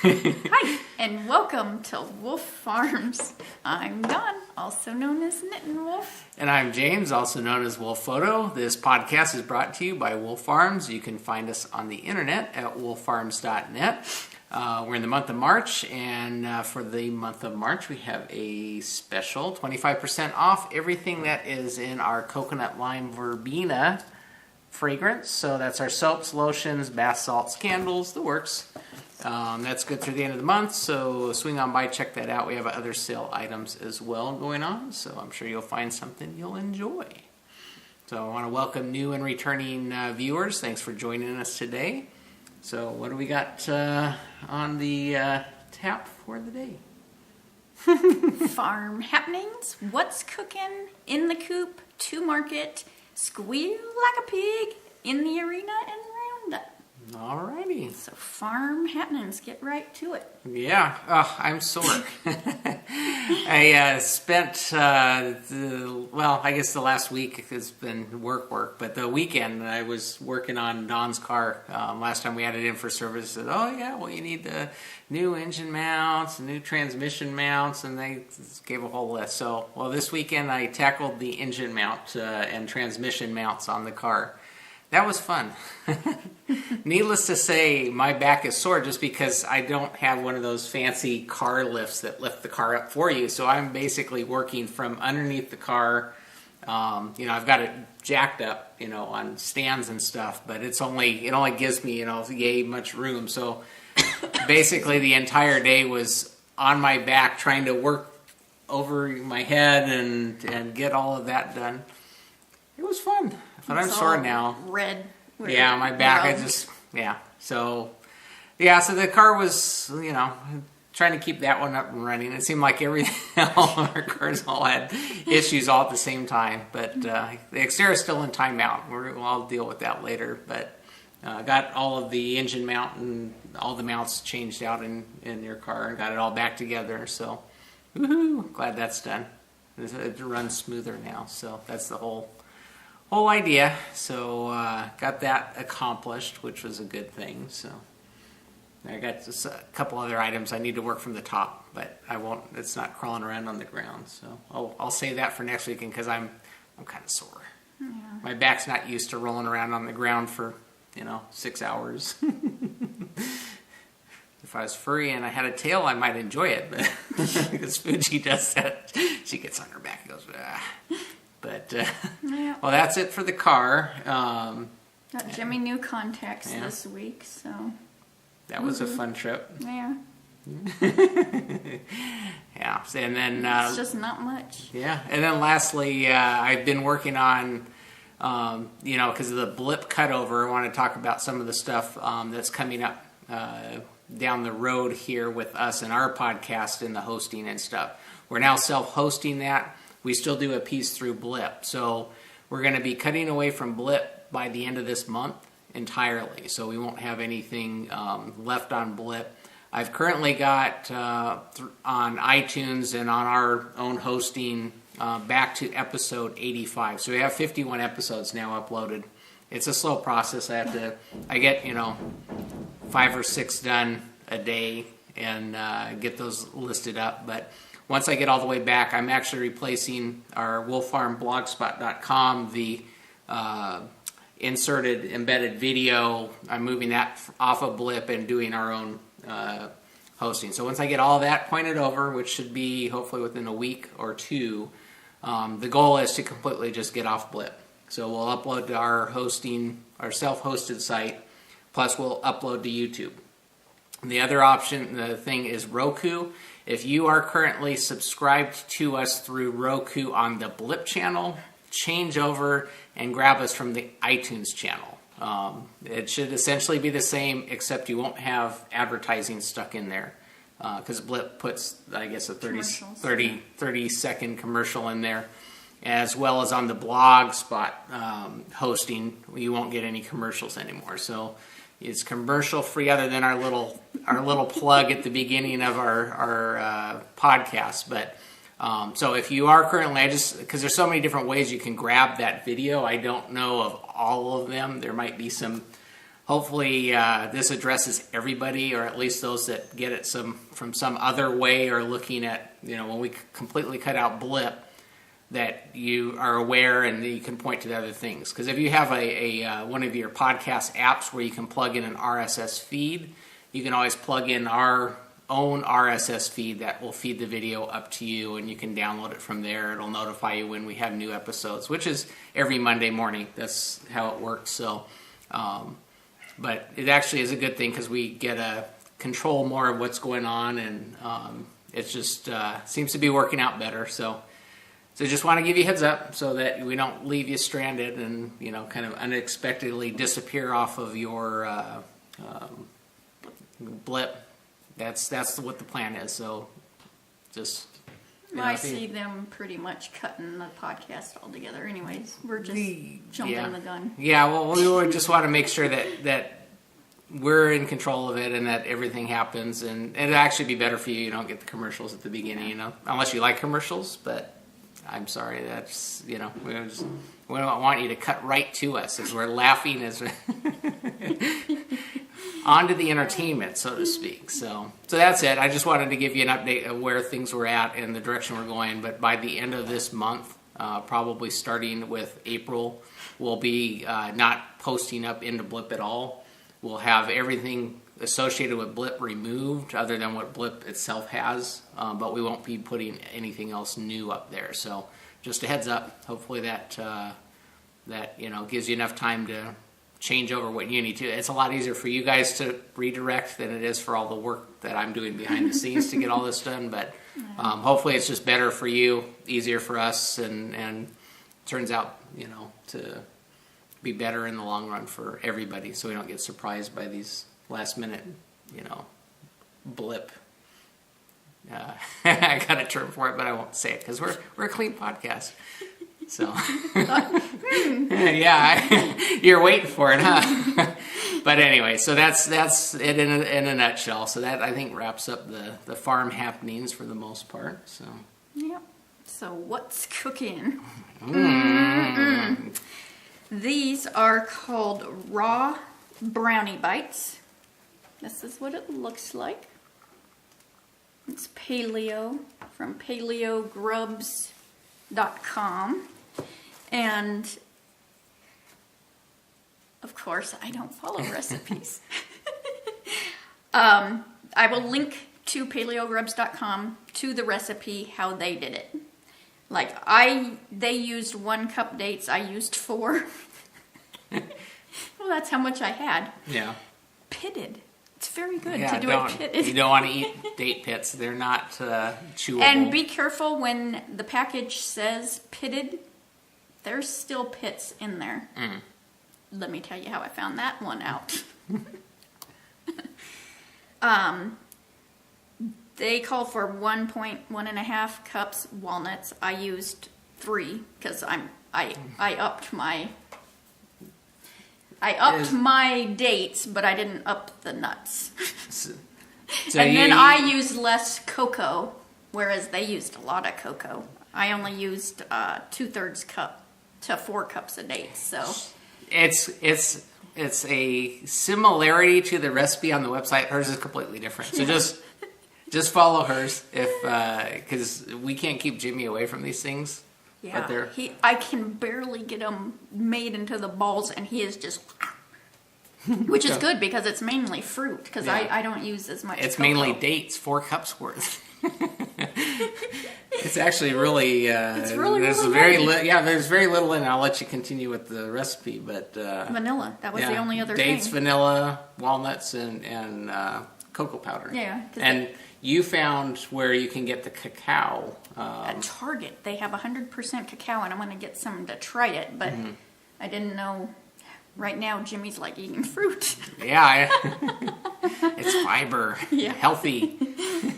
Hi, and welcome to Wolf Farms. I'm Dawn, also known as Knittin' Wolf. And I'm James, also known as Wolf Photo. This podcast is brought to you by Wolf Farms. You can find us on the internet at wolffarms.net. We're in the month of March, and for the month of March, we have a special 25% off everything that is in our coconut lime verbena fragrance. So that's our soaps, lotions, bath salts, candles, the works. That's good through the end of the month, so swing on by, check that out. We have other sale items as well going on, so I'm sure you'll find something you'll enjoy. So I want to welcome new and returning viewers. Thanks for joining us today. So what do we got on the tap for the day? Farm happenings, what's cooking, in the coop, to market, squeal like a pig, in the arena, and roundup. Alrighty. So farm happenings, get right to it. Yeah, I'm sore. I spent, I guess the last week has been work, but the weekend I was working on Don's car. Last time we had it in for service, I said, oh yeah, well you need the new engine mounts, new transmission mounts, and they gave a whole list. So, this weekend I tackled the engine mount and transmission mounts on the car. That was fun. Needless to say, my back is sore just because I don't have one of those fancy car lifts that lift the car up for you. So I'm basically working from underneath the car. I've got it jacked up, on stands and stuff, but it only gives me, yay much room. So basically the entire day was on my back trying to work over my head and get all of that done. It was fun. But I'm sore now. Red. Yeah, my back, So the car was, trying to keep that one up and running. It seemed like all of our cars all had issues all at the same time. But the exterior is still in timeout. I'll deal with that later. But got all of the engine mount and all the mounts changed out in your car and got it all back together. So, woohoo, glad that's done. It runs smoother now. So that's the whole idea. So got that accomplished, which was a good thing. So I got just a couple other items I need to work from the top, but I won't. It's not crawling around on the ground. So I'll save that for next weekend because I'm kind of sore. Yeah. My back's not used to rolling around on the ground for 6 hours. If I was furry and I had a tail, I might enjoy it, but because Fuji does that, she gets on her back and goes, ah. But, that's it for the car. Got Jimmy new contacts this week, so. That was a fun trip. Yeah. Yeah, and then... it's just not much. Yeah, and then lastly, I've been working on, because of the blip cutover, I want to talk about some of the stuff that's coming up down the road here with us and our podcast and the hosting and stuff. We're now self-hosting that. We still do a piece through Blip. So we're going to be cutting away from Blip by the end of this month entirely. So we won't have anything left on Blip. I've currently got on iTunes and on our own hosting back to episode 85. So we have 51 episodes now uploaded. It's a slow process. I get 5 or 6 done a day and get those listed up. But once I get all the way back, I'm actually replacing our wolffarmblogspot.com, the inserted embedded video. I'm moving that off of Blip and doing our own hosting. So once I get all that pointed over, which should be hopefully within a week or two, the goal is to completely just get off Blip. So we'll upload to our self-hosted site, plus we'll upload to YouTube. The other option, the thing is Roku. If you are currently subscribed to us through Roku on the Blip channel, change over and grab us from the iTunes channel. It should essentially be the same, except you won't have advertising stuck in there. Because Blip puts, I guess, a 30 second commercial in there. As well as on the blog spot hosting, you won't get any commercials anymore. So it's commercial free, other than our little plug at the beginning of our podcast. But so if you are currently, because there's so many different ways you can grab that video, I don't know of all of them. There might be some hopefully this addresses everybody, or at least those that get it from some other way, or looking at, when we completely cut out blip, that you are aware and you can point to the other things. Because if you have a one of your podcast apps where you can plug in an RSS feed, you can always plug in our own RSS feed that will feed the video up to you, and you can download it from there. It'll notify you when we have new episodes, which is every Monday morning. That's how it works. So, but it actually is a good thing because we get to control more of what's going on, and it's just seems to be working out better. So just want to give you a heads up so that we don't leave you stranded and kind of unexpectedly disappear off of your blip. That's what the plan is. So just I see them pretty much cutting the podcast altogether. Anyways, we're just jumping the gun. Yeah, well, we just want to make sure that we're in control of it and that everything happens, and it'd actually be better for you. You don't get the commercials at the beginning, unless you like commercials. But I'm sorry, that's we don't want you to cut right to us as we're laughing as onto the entertainment, so to speak. So that's it. I just wanted to give you an update of where things were at and the direction we're going. But by the end of this month, probably starting with April, we'll be not posting up into Blip at all. We'll have everything associated with Blip removed, other than what Blip itself has. But we won't be putting anything else new up there. So just a heads up. Hopefully that gives you enough time to change over what you need to. It's a lot easier for you guys to redirect than it is for all the work that I'm doing behind the scenes to get all this done. But hopefully it's just better for you, easier for us, and turns out to be better in the long run for everybody, so we don't get surprised by these last minute blip. I got a term for it, but I won't say it because we're a clean podcast. So, yeah, you're waiting for it, huh? But anyway, so that's it in a nutshell. So that, I think, wraps up the farm happenings for the most part. So, yep. So what's cooking? Mm. These are called raw brownie bites. This is what it looks like. It's paleo from paleogrubs.com. And, of course, I don't follow recipes. I will link to paleogrubs.com to the recipe, how they did it. Like, they used 1 cup dates, I used 4. Well, that's how much I had. Yeah. Pitted. It's very good to do it pitted. You don't want to eat date pits. They're not chewable. And be careful when the package says pitted. There's still pits in there. Mm. Let me tell you how I found that one out. They call for 1.5 cups walnuts. I used 3 because I upped my dates, but I didn't up the nuts. Then I used less cocoa, whereas they used a lot of cocoa. I only used 2/3 cup to 4 cups of dates. So it's a similarity to the recipe on the website. Hers is completely different. So just follow hers, because we can't keep Jimmy away from these things. Yeah, I can barely get him made into the balls, and he is just, which is good because it's mainly fruit. Because I don't use as much. It's cocoa. Mainly dates, 4 cups worth. It's actually really. It's really there's there's very little in it. I'll let you continue with the recipe, but vanilla. That was the only other dates, thing. vanilla, walnuts, and cocoa powder. Yeah, and you found where you can get the cacao. At Target, they have 100% cacao, and I'm going to get some to try it, but I didn't know. Right now, Jimmy's like eating fruit. Yeah, it's fiber, healthy.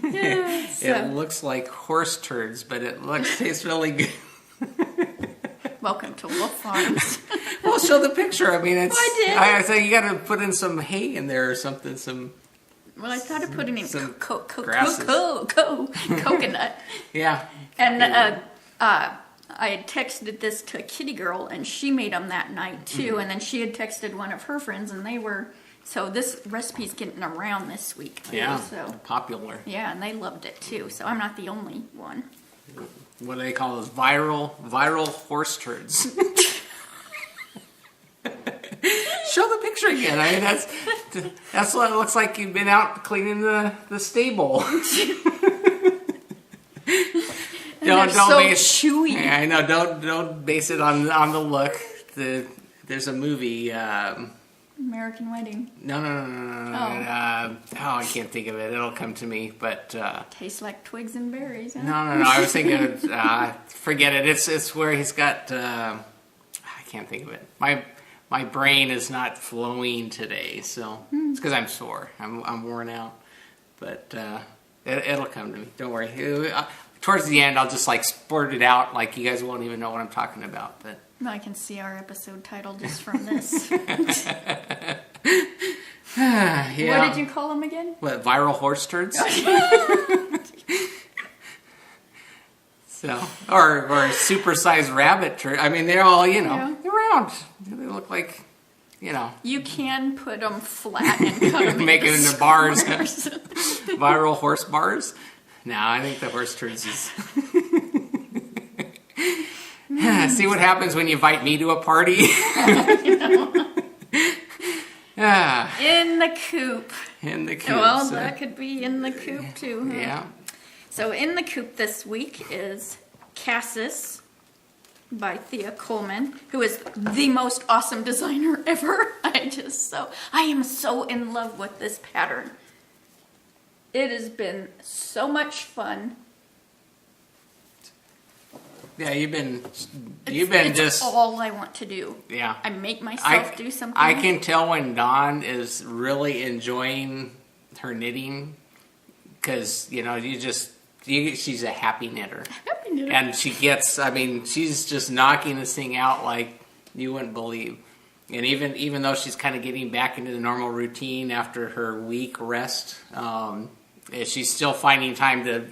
Yeah, It looks like horse turds, but tastes really good. Welcome to Wolf Farms. Well, show the picture. I mean, it's. I did. I say you got to put in some hay in there or something. Well, I thought of putting in grasses. coconut. Yeah. And I had texted this to a kitty girl, and she made them that night too. And then she had texted one of her friends, and they were So this recipe's getting around this week too. Yeah, So popular. yeah, and they loved it too. So I'm not the only one. What do they call those? Viral horse turds. Show the picture again. I mean, that's what it looks like. You've been out cleaning the stable. Don't so base, chewy. Yeah, I know. Don't base it on the look. There's a movie. American Wedding. No. I can't think of it. It'll come to me. But tastes like twigs and berries. Huh? no. I was thinking of, forget it. It's where he's got. I can't think of it. My brain is not flowing today, so it's because I'm sore. I'm worn out, but it'll come to me. Don't worry. Towards the end, I'll just like spurt it out. Like you guys won't even know what I'm talking about. But no, I can see our episode title just from this. Yeah. What did you call them again? What, viral horse turds? So, or supersized rabbit turd. I mean, they're all, they're round. They look like, You can put them flat and cut them make it into bars. Viral horse bars. No, I think the horse turds is. See what happens when you invite me to a party? In the coop. In the coop. Well, that could be in the coop too. Huh? Yeah. So in the coop this week is Cassis by Thea Coleman, who is the most awesome designer ever. I am so in love with this pattern. It has been so much fun. Yeah, you've been it's just all I want to do. Yeah. I make myself do something. I can tell when Dawn is really enjoying her knitting because she's a happy knitter. Happy knitter. And she's just knocking this thing out like you wouldn't believe. And even though she's kind of getting back into the normal routine after her week rest, she's still finding time to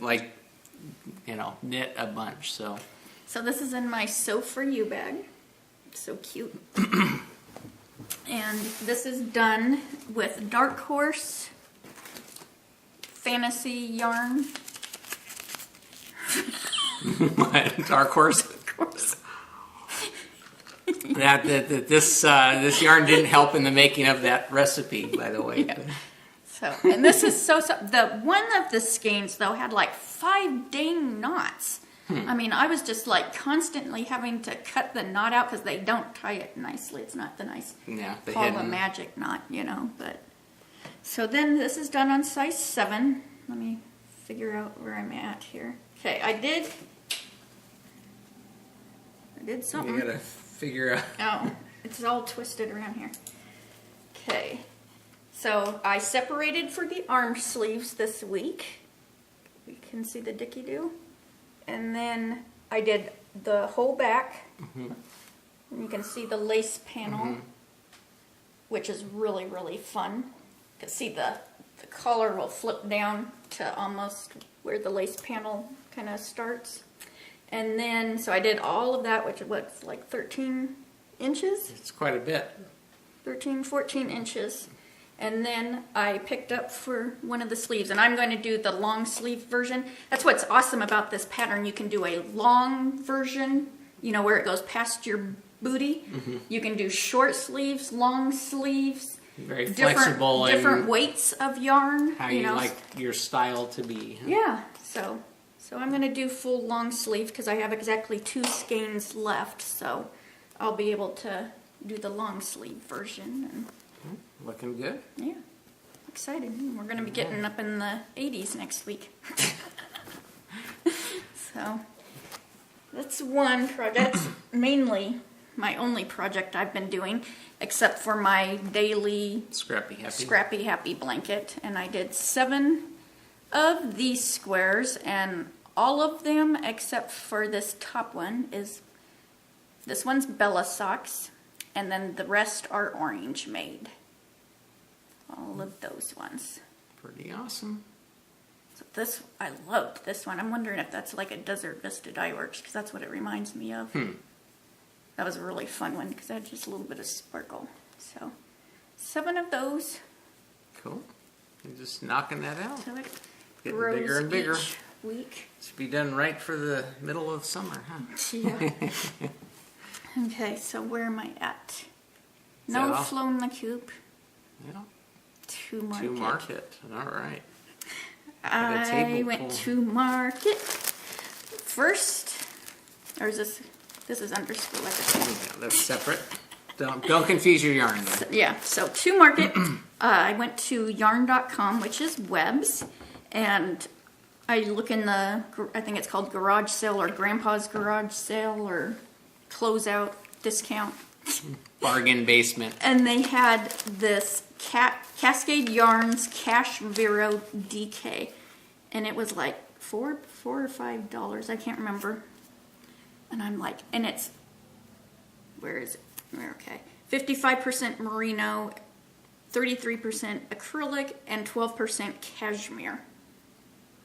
knit a bunch. So this is in my Sew For You bag. So cute. And this is done with Dark Horse Fantasy Yarn. Dark Horse? Dark Horse. This yarn didn't help in the making of that recipe, by the way. Yeah. And this is the one of the skeins though had like 5 dang knots. I mean, I was just like constantly having to cut the knot out because they don't tie it nicely. It's not the nice Paula Magic knot, but so then this is done on size 7. Let me figure out where I'm at here. Okay, I did something. You gotta figure out. Oh, it's all twisted around here. Okay. So I separated for the arm sleeves this week. You can see the dicky-doo. And then I did the whole back. Mm-hmm. And you can see the lace panel, which is really, really fun. You can see the collar will flip down to almost where the lace panel kind of starts. And then, so I did all of that, which is like 13 inches? It's quite a bit. 13, 14 inches. And then I picked up for one of the sleeves, and I'm going to do the long sleeve version. That's what's awesome about this pattern. You can do a long version, where it goes past your booty. Mm-hmm. You can do short sleeves, long sleeves. Very flexible. Different weights of yarn. How you like your style to be. Yeah, so I'm going to do full long sleeve because I have exactly 2 skeins left, so I'll be able to do the long sleeve version. And looking good. Yeah. Excited. We're going to be getting up in the 80s next week. So that's one project. That's mainly my only project I've been doing, except for my daily Scrappy Happy blanket. And I did 7 of these squares, and all of them except for this top one this one's Bella socks, and then the rest are orange made. All of those ones. Pretty awesome. So I loved this one. I'm wondering if that's like a Desert Vista Dye Works, because that's what it reminds me of. That was a really fun one because it had just a little bit of sparkle. So 7 of those. Cool. You're just knocking that out. So it Getting grows bigger and bigger. each week. Should be done right for the middle of summer, huh? Yeah. Okay, so where am I at? Is No that all? flown the coop. Yeah. To market. To market. All right. I went to market first. Or is this? This is underscore like a Yeah, that's separate. Don't confuse your yarn there. Yeah, so to market, I went to yarn.com, which is webs, and I look in the, I think it's called garage sale or grandpa's garage sale or closeout discount. Bargain basement. And they had this Cascade Yarns Cash Vero DK, and it was like $4 or $5, I can't remember. And I'm like, and it's, where is it? Okay, 55% merino, 33% acrylic, and 12% cashmere.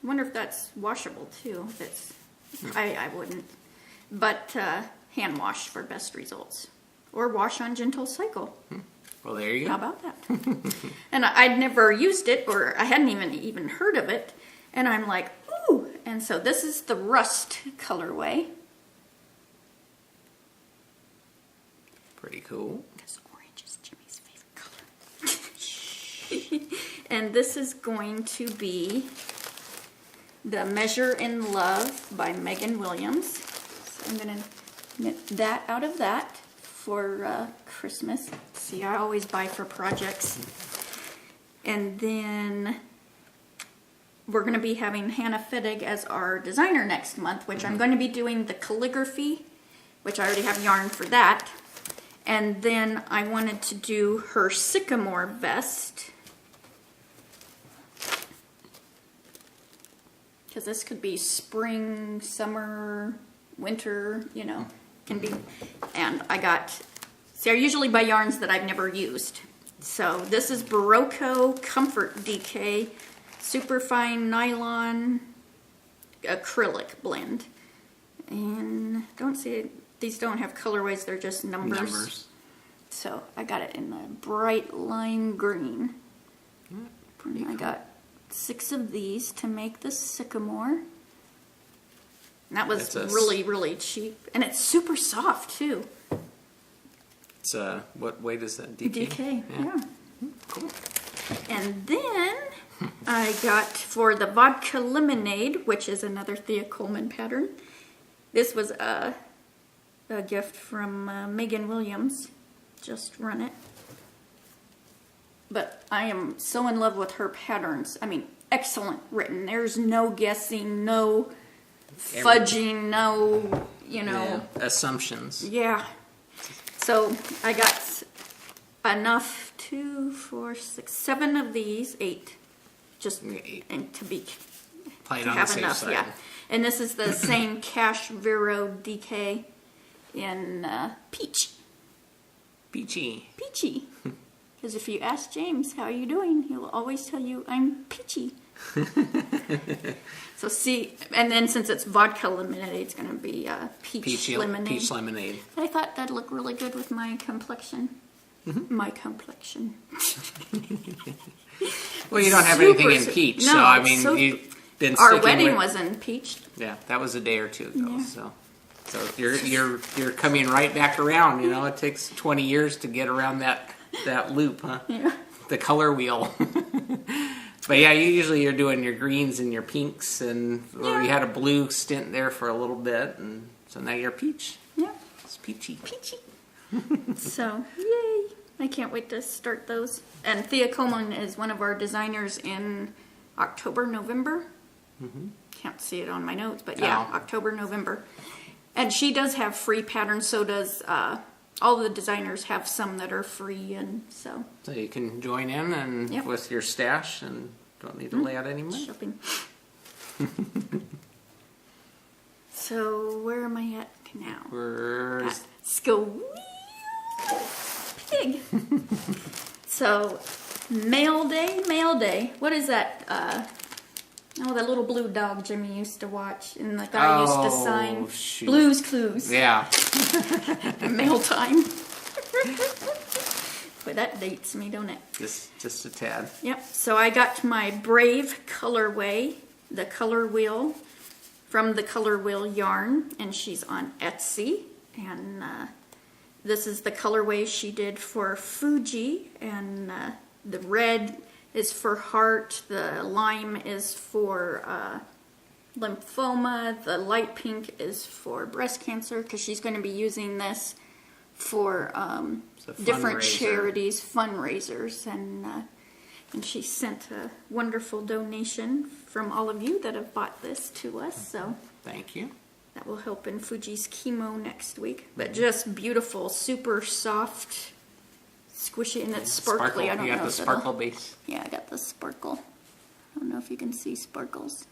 I wonder if that's washable too. It's, I wouldn't, but hand wash for best results, or wash on gentle cycle. Well, there you go. How about that? And I'd never used it, or I hadn't even heard of it, and I'm like, ooh! And so this is the rust colorway. Pretty cool. Because orange is Jimmy's favorite color. And this is going to be the Measure in Love by Megan Williams. So I'm going to knit that out of that for Christmas. See, I always buy for projects. And then we're going to be having Hannah Fittig as our designer next month, which I'm going to be doing the calligraphy, which I already have yarn for that. And then I wanted to do her sycamore vest. Because this could be spring, summer, winter, you know, can be. And I got, see, I usually buy yarns that I've never used. So this is Barocco Comfort DK, superfine nylon acrylic blend. And don't see it. These don't have colorways, they're just numbers. So I got it in the bright lime green. Pretty cool. I got 6 of these to make the sycamore. And that was really, really cheap. And it's super soft too. It's what weight is that? DK? DK, yeah. Cool. And then I got for the vodka lemonade, which is another Thea Coleman pattern. This was a gift from Megan Williams. Just run it. But I am so in love with her patterns. I mean, excellent written. There's no guessing, no fudging, no, you know. Yeah. Assumptions. Yeah. So I got enough, 2, 4, 6, 7 of these, 8. Just 8. and to be Playing to on have the safe enough, side. yeah. And this is the same Cash Vero DK in peach. Peachy. Peachy. Because if you ask James, how are you doing? He will always tell you, I'm peachy. So see, and then since it's vodka lemonade, it's going to be peach lemonade. Peach lemonade. I thought that'd look really good with my complexion. My complexion. Well, you don't have anything in peach, no, so I mean, so you've been our sticking wedding with, was in peach. Yeah, that was a day or two ago. Yeah. So you're coming right back around. You know, it takes 20 years to get around that loop, huh? Yeah. The color wheel. But yeah, you're doing your greens and your pinks, and or you had a blue stint there for a little bit, and so now you're peach. Yeah. It's peachy. Peachy. So, yay. I can't wait to start those. And Thea Coleman is one of our designers in October, November. Can't see it on my notes, but yeah, Oh. October, November. And she does have free patterns, so does all the designers have some that are free, and so. So you can join in and Yep. with your stash and don't need to lay out any money. Shopping. So, where am I at now? Where's Squeal Pig. So, mail day. What is that? That little blue dog Jimmy used to watch, and the guy used to sign shoot. Blue's Clues. Yeah. Mail time. Boy, that dates me, don't it? Just a tad. Yep. So I got my Brave colorway, the color wheel from the Color Wheel yarn, and she's on Etsy. And this is the colorway she did for Fuji, and the red is for heart, the lime is for lymphoma, the light pink is for breast cancer, because she's going to be using this for different charities, fundraisers, and she sent a wonderful donation from all of you that have bought this to us, so thank you. That will help in Fuji's chemo next week. But just beautiful, super soft, squishy, and it's sparkly. Sparkle. I don't know. You got the sparkle base. Yeah, I got the sparkle. I don't know if you can see sparkles.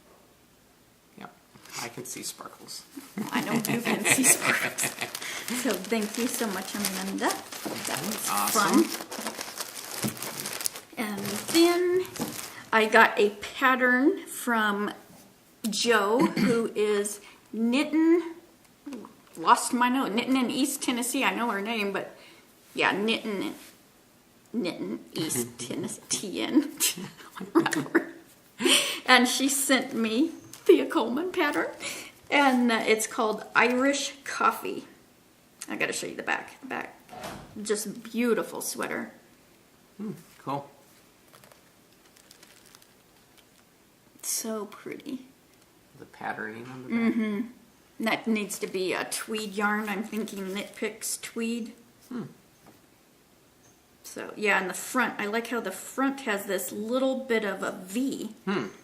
Yep, I can see sparkles. I know you can see sparkles. So thank you so much, Amanda. That was awesome. Fun. And then I got a pattern from Joe, who is knitting in East Tennessee. I know her name, but yeah, knitting East Tennessee. And she sent me the Coleman pattern, and it's called Irish Coffee. I got to show you the back. The back, just beautiful sweater. Cool. So pretty. The patterning on the back. That needs to be a tweed yarn. I'm thinking Knit Picks tweed. So yeah, and the front, I like how the front has this little bit of a V.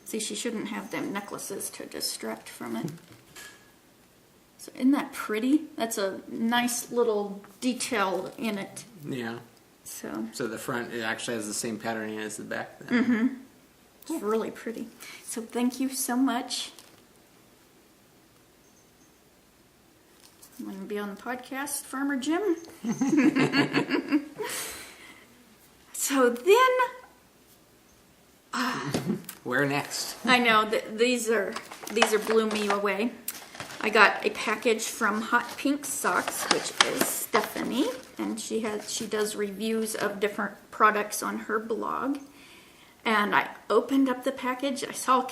See, she shouldn't have them necklaces to distract from it. So isn't that pretty? That's a nice little detail in it. Yeah. So the front, it actually has the same patterning as the back then. It's really pretty. So thank you so much. I'm going to be on the podcast, Farmer Jim. So then... Where next? I know, these are blew me away. I got a package from Hot Pink Socks, which is Stephanie, and she does reviews of different products on her blog. And I opened up the package. I saw,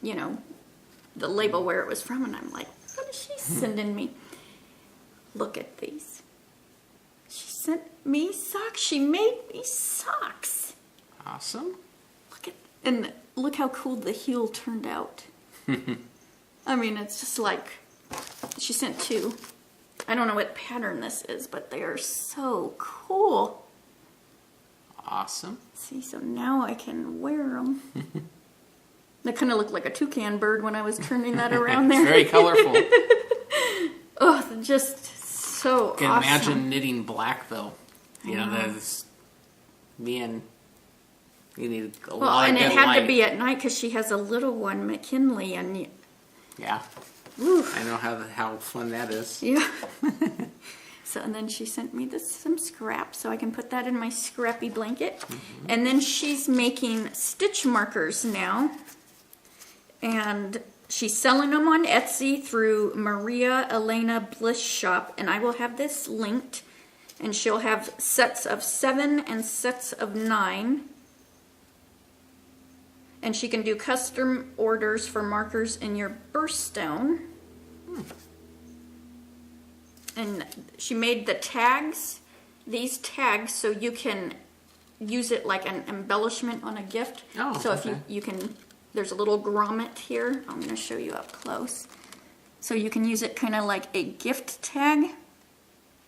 the label where it was from, and I'm like, what is she sending me? Look at these. She sent me socks. She made me socks. Awesome. Look how cool the heel turned out. I mean, it's just like, she sent two. I don't know what pattern this is, but they are so cool. Awesome. See, so now I can wear them. They kind of looked like a toucan bird when I was turning that around there. Very colorful. Oh, just so awesome. Can imagine knitting black, though. That's being... You need a lot of good light. And it had to be at night because she has a little one, McKinley, and... Yeah. Oof. I know how fun that is. Yeah. So, and then she sent me some scraps so I can put that in my scrappy blanket. And then she's making stitch markers now. And she's selling them on Etsy through Maria Elena Bliss Shop. And I will have this linked. And she'll have sets of 7 and sets of 9. And she can do custom orders for markers in your birthstone. And she made the tags, these tags, so you can use it like an embellishment on a gift. Oh, so okay. if you can, there's a little grommet here. I'm going to show you up close. So you can use it kind of like a gift tag.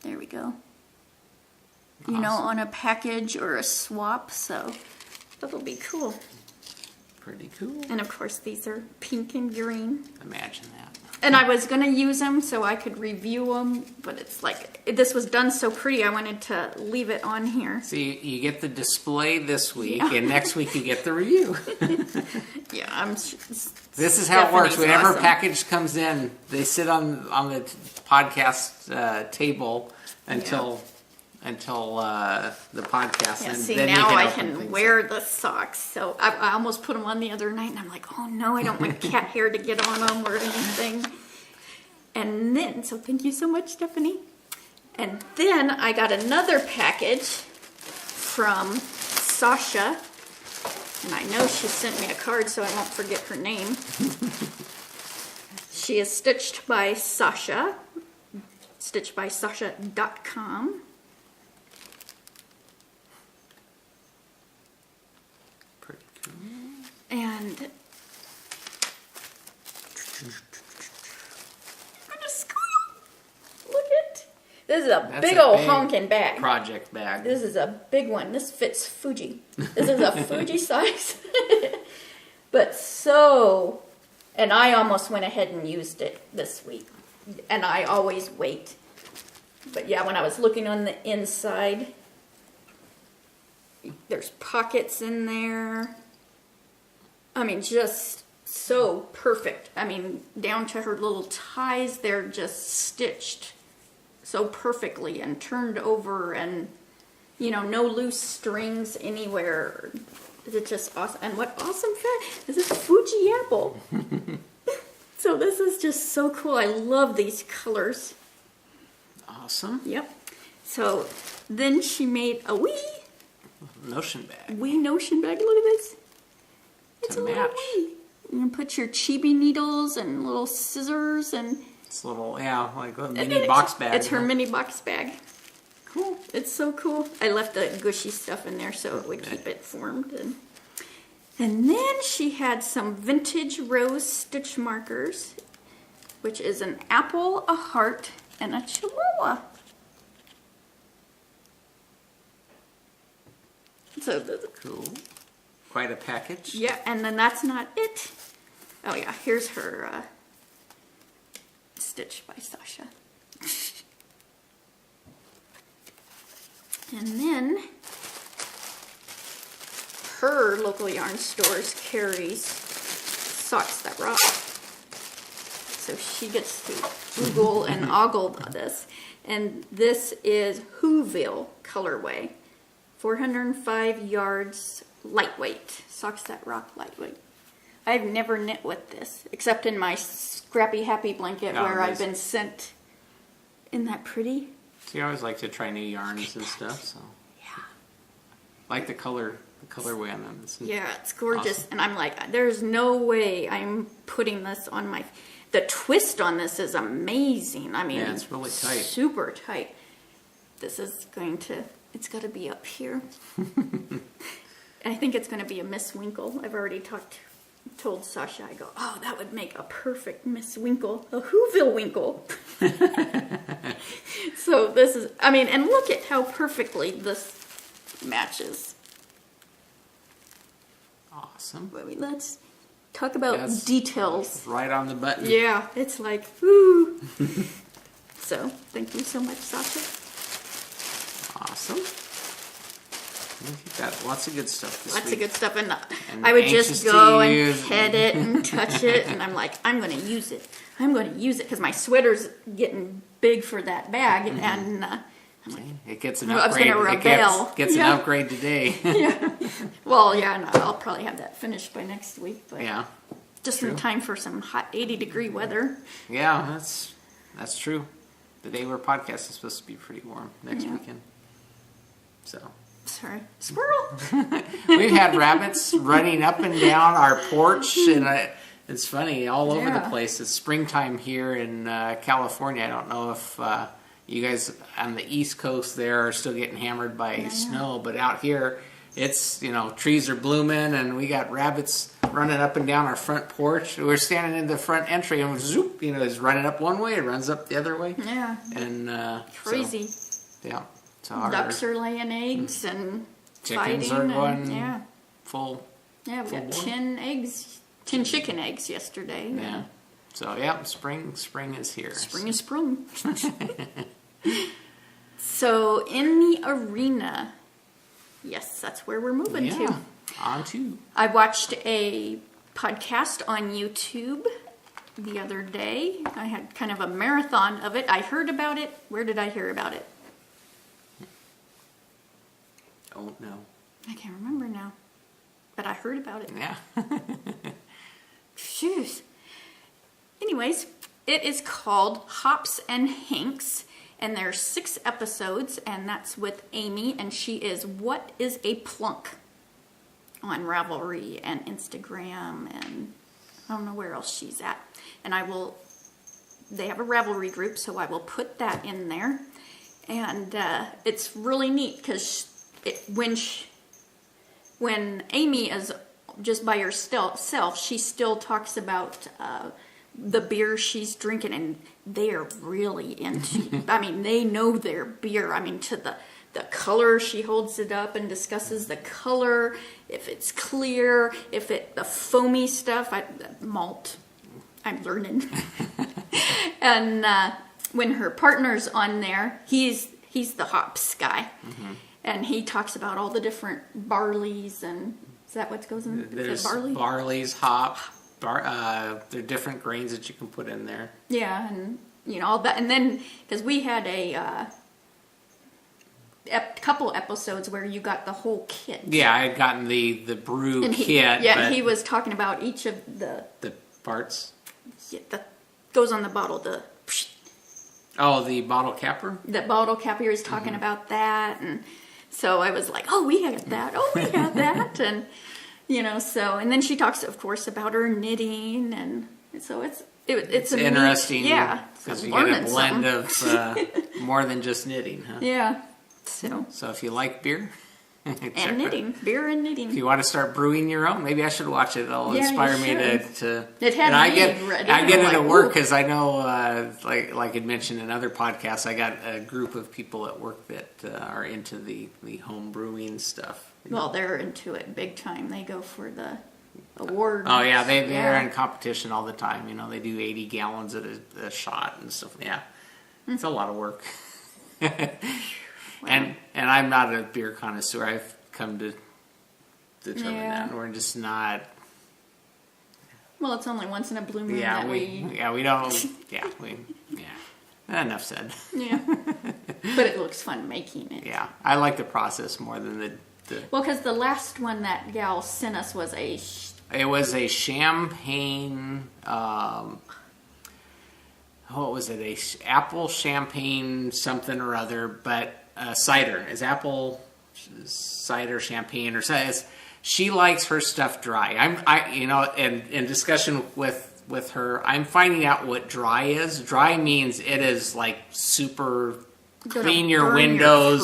There we go. Awesome. On a package or a swap. So that'll be cool. Pretty cool. And of course, these are pink and green. Imagine that. And I was going to use them so I could review them, but it's like, this was done so pretty, I wanted to leave it on here. So you get the display this week, and next week you get the review. Yeah, this is how it works. Whenever a package comes in, they sit on the podcast table until the podcast. Yeah, and see, then now I can wear the socks. So I almost put them on the other night, and I'm like, oh no, I don't want cat hair to get on them or anything. And then, so thank you so much, Stephanie. And then I got another package from Sasha. And I know she sent me a card so I won't forget her name. She is stitched by Sasha. Stitchedbysasha.com. Pretty cool. And look at this is a big old honking bag. Project bag. This is a big one. This fits Fuji. This is a Fuji size. But so, and I almost went ahead and used it this week. And I always wait. But yeah, when I was looking on the inside, there's pockets in there. I mean, just so perfect. I mean, down to her little ties, they're just stitched so perfectly and turned over, and you know, no loose strings anywhere. It's just awesome. And what awesome fact, this is Fuji apple. So this is just so cool. I love these colors. Awesome. Yep. So then she made a wee notion bag. Notion bag. Look at this. It's to a match. little wee. You can put your chibi needles and little scissors and. It's a little, yeah, like a mini box bag. It's her mini box bag. Cool. It's so cool. I left the gushy stuff in there so it would keep it formed. And then she had some vintage rose stitch markers, which is an apple, a heart, and a chihuahua. So cool. Quite a package. Yeah, and then that's not it. Oh yeah, here's her stitch by Sasha. And then her local yarn stores carries Socks That Rock. So she gets to Google and ogle this. And this is Whoville colorway. 405 yards, lightweight. Socks That Rock lightweight. I've never knit with this, except in my Scrappy Happy blanket where I've been sent. Isn't that pretty? So you always like to try new yarns and stuff, so. Yeah. Like the colorway on them. Yeah, it's gorgeous. Awesome. And I'm like, there's no way I'm putting this on my... The twist on this is amazing. I mean, yeah, it's really tight. Super tight. This is going to... It's got to be up here. I think it's going to be a Miss Winkle. I've already told Sasha, I go, oh, that would make a perfect Miss Winkle, a Whoville Winkle. So this is, I mean, and look at how perfectly this matches. Awesome. I mean, let's talk about details. Right on the button. Yeah, it's like, woo. So, thank you so much, Sasha. Awesome. You've got lots of good stuff this week. Lots of good stuff, and I would just go and pet it and touch it, and I'm like, I'm going to use it. I'm going to use it, because my sweater's getting big for that bag, and I'm like, it gets an upgrade. I was going to rebel. It gets an upgrade today. Yeah. Well, yeah, no, I'll probably have that finished by next week, but yeah. just in time for some hot 80-degree weather. Yeah, that's true. The day we're podcasting is supposed to be pretty warm next weekend. So. Sorry. Squirrel! We've had rabbits running up and down our porch, and it's funny, all over the place. It's springtime here in California. I don't know if you guys on the East Coast there are still getting hammered by snow, but out here, it's, trees are blooming, and we got rabbits running up and down our front porch. We're standing in the front entry, and zoop, is running up one way, it runs up the other way. Yeah. And crazy. So, yeah. Ducks are laying eggs and chickens fighting. Are going full. Yeah, we got 10 chicken eggs yesterday. Yeah. So spring is here. Spring is sprung. So in the arena, yes, that's where we're moving to. On to. I watched a podcast on YouTube the other day. I had kind of a marathon of it. I heard about it. Where did I hear about it? Oh, no. I can't remember now. But I heard about it. Yeah. Shoot. Anyways, it is called Hops and Hanks, And there's 6 episodes, and that's with Amy, and she is What is a Plunk on Ravelry and Instagram, and I don't know where else she's at. And they have a Ravelry group, so I will put that in there. And it's really neat because when Amy is just by herself, she still talks about the beer she's drinking, and they are really into. I mean, they know their beer. I mean, to the color, she holds it up and discusses the color, if it's clear, the foamy stuff, malt. I'm learning. And when her partner's on there, he's the hops guy, and he talks about all the different barleys, and is that what goes in? There's barley? Barley's, hop. There are different grains that you can put in there. Yeah, and all that, and then because we had a couple episodes where you got the whole kit. Yeah, I had gotten the brew kit. Yeah, he was talking about each of the parts. Yeah, that goes on the bottle. The bottle capper. The bottle capper, he was talking about that, and so I was like, oh, we got that. Oh, we got that, and. And then she talks, of course, about her knitting, and so it's interesting. Yeah, because you get a blend of more than just knitting, huh? Yeah. So if you like beer and knitting, beer and knitting. If you want to start brewing your own, maybe I should watch it. It'll inspire me to. It had I get it at work because I know, like I'd mentioned in other podcasts, I got a group of people at work that are into the home brewing stuff. Well, they're into it big time. They go for the award. Oh yeah, they're in competition all the time. They do 80 gallons at a shot and stuff. Yeah, it's a lot of work. And I'm not a beer connoisseur. I've come to determine that we're just not. Well, it's only once in a blue moon we don't. Enough said. Yeah, but it looks fun making it. Yeah, I like the process more than the. Well, because the last one that gal sent us was it was a champagne. What was it? A apple champagne something or other, but cider. Is apple cider champagne or something? She likes her stuff dry. In discussion with her, I'm finding out what dry is. Dry means it is like super. Clean your windows.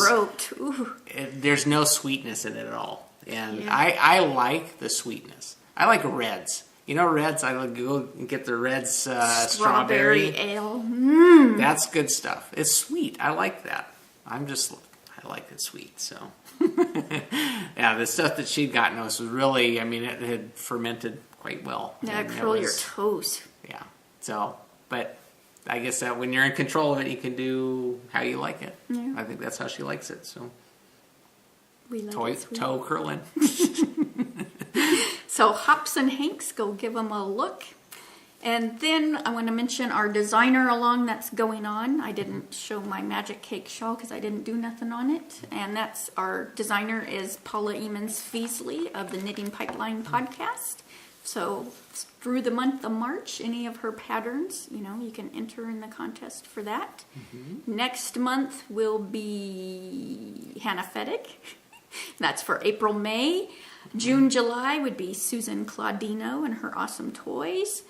There's no sweetness in it at all, and I like the sweetness. I like reds. Reds. I like go and get the Reds strawberry ale. That's good stuff. It's sweet. I like that. I like it sweet. So yeah, the stuff that she'd gotten us was really. I mean, it had fermented quite well. Yeah, curl your toes. Yeah. So, but. I guess that when you're in control of it, you can do how you like it. Yeah. I think that's how she likes it. So, we like toe curling. So Hops and Hanks, go give them a look. And then I want to mention our designer along that's going on. I didn't show my magic cake shawl because I didn't do nothing on it. And that's our designer is Paula Emons Feasley of the Knitting Pipeline podcast. So through the month of March, any of her patterns, you can enter in the contest for that. Next month will be Hannah Feddick. That's for April, May. June, July would be Susan Claudino and her awesome toys.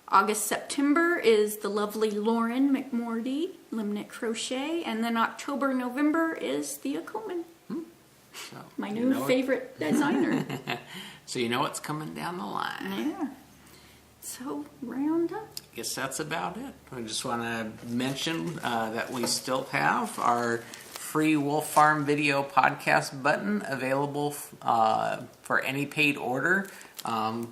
August, September is the lovely Lauren McMordy, Limnit Crochet. And then October, November is Thea Coleman. So, my new favorite designer. So you know what's coming down the line. Yeah. So, round up. I guess that's about it. I just want to mention that we still have our free Wolf Farm video podcast button available for any paid order.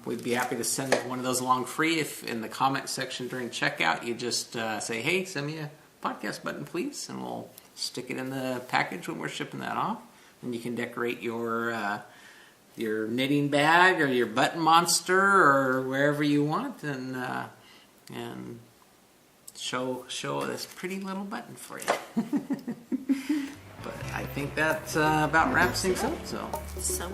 We'd be happy to send one of those along free if in the comment section during checkout you just say, hey, send me a podcast button, please, and we'll stick it in the package when we're shipping that off. And you can decorate your knitting bag or your button monster or wherever you want, and show this pretty little button for you. But I think that about wraps things up. So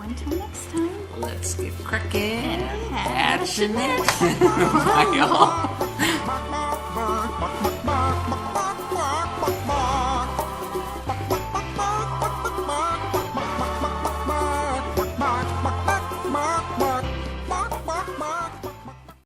until next time, let's get cracking. Action. Bye, y'all.